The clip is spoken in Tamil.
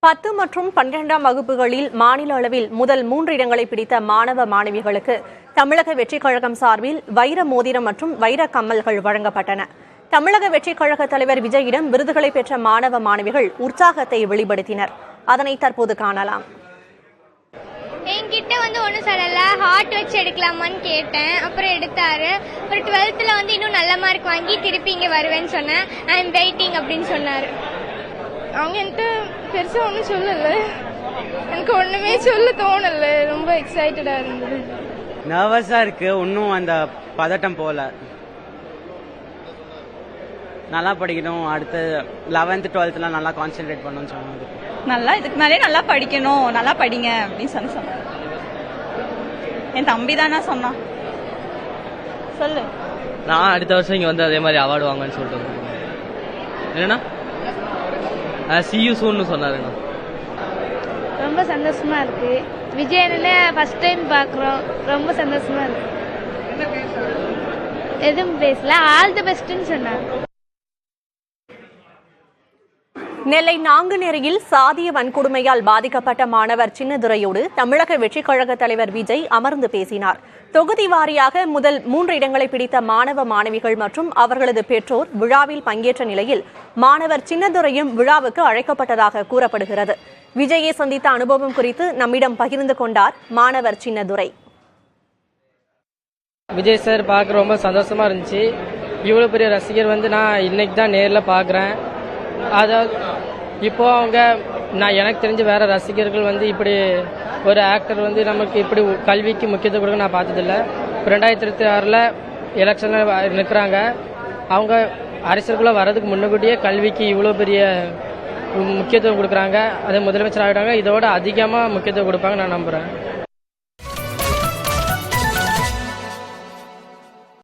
10 மற்றும் 12ஆம் வகுப்புகளில் மாநில அளவில் முதல் 3 இடங்களை பிடித்த மாணவ மாணவிகளுக்கு தமிழக வெற்றிக் கழகம் சார்பில் வைர மோதிரம் மற்றும் வைர கம்மல்கள் வழங்கப்பட்டன. தமிழக வெற்றிக் கழக தலைவர் விஜயிடம் விருதுகளை பெற்ற மாணவ மாணவிகள் உற்சாகத்தை வெளிப்படுத்தினர். அதனை தற்போது காணலாம். என்கிட்ட ஒன்றும் சொல்லல, ஹார்ட் வச்சு எடுக்கலாமான்னு கேட்டேன். அப்புறம் எடுத்தாரு. அப்புறம் 12th இன்னும் நல்ல மார்க் வாங்கி திருப்பி இங்கே வருவேன்னு சொன்னேன். ஐ எம் வெயிட்டிங் அப்படின்னு சொன்னார். அவங்க என்கிட்ட பெருசாக ஒன்றும் சொல்லலை. எனக்கு ஒன்றுமே சொல்ல தோணலை. ரொம்ப எக்ஸைட்டடாக இருந்தது. நர்வஸாக இருக்கு. இன்னும் அந்த பதட்டம் போல. நல்லா படிக்கணும். அடுத்து 11th 12th நல்லா கான்சென்ட்ரேட் பண்ணணும்னு சொன்னாங்க. நல்லா இதுக்கு மேலே நல்லா படிக்கணும், நல்லா படிங்க அப்படின்னு சொன்னாங்க. என் தம்பி தானே சொன்னான். சொல்லு. நான் அடுத்த வருஷம் இங்கே வந்து அதே மாதிரி அவார்டு வாங்கன்னு சொல்லிட்டு என்னன்னா சியூ சூன்னு சொன்னாருண்ணா. ரொம்ப சந்தோஷமா இருக்கு. விஜயனை ஃபர்ஸ்ட் டைம் பார்க்குறோம். ரொம்ப சந்தோஷமா இருக்கு. எதுவும் பேசல. ஆல் தி பெஸ்ட்னு சொன்னாங்க. நெல்லை நாங்குநேரியில் சாதிய வன்கொடுமையால் பாதிக்கப்பட்ட மாணவர் சின்னதுரையோடு தமிழக வெற்றிக் கழக தலைவர் விஜய் அமர்ந்து பேசினார். தொகுதி வாரியாக முதல் 3 இடங்களை பிடித்த மாணவ மாணவிகள் மற்றும் அவர்களது பெற்றோர் விழாவில் பங்கேற்ற நிலையில் மாணவர் சின்னதுரையும் விழாவுக்கு அழைக்கப்பட்டதாக கூறப்படுகிறது. விஜயை சந்தித்த அனுபவம் குறித்து நம்மிடம் பகிர்ந்து கொண்டார் மாணவர் சின்னதுரை. விஜய் சார் பார்க்க ரொம்ப சந்தோஷமா இருந்துச்சு. இவ்வளோ பெரிய ரசிகர் நான் இன்னைக்கு தான் நேரில் பார்க்குறேன். அதாவது இப்போ அவங்க எனக்கு தெரிஞ்ச வேற ரசிகர்கள் இப்படி ஒரு ஆக்டர் நமக்கு இப்படி கல்விக்கு முக்கியத்துவம் கொடுக்க நான் பார்த்ததில்ல. 2026 எலெக்ஷனில் நிற்கிறாங்க. அவங்க அரசியலுக்குள்ள வர்றதுக்கு முன்னக்கூட்டியே கல்விக்கு இவ்வளோ பெரிய முக்கியத்துவம் கொடுக்குறாங்க. அதை முதலமைச்சர் ஆகிட்டாங்க. இதோட அதிகமாக முக்கியத்துவம் கொடுப்பாங்க நான் நம்புகிறேன்.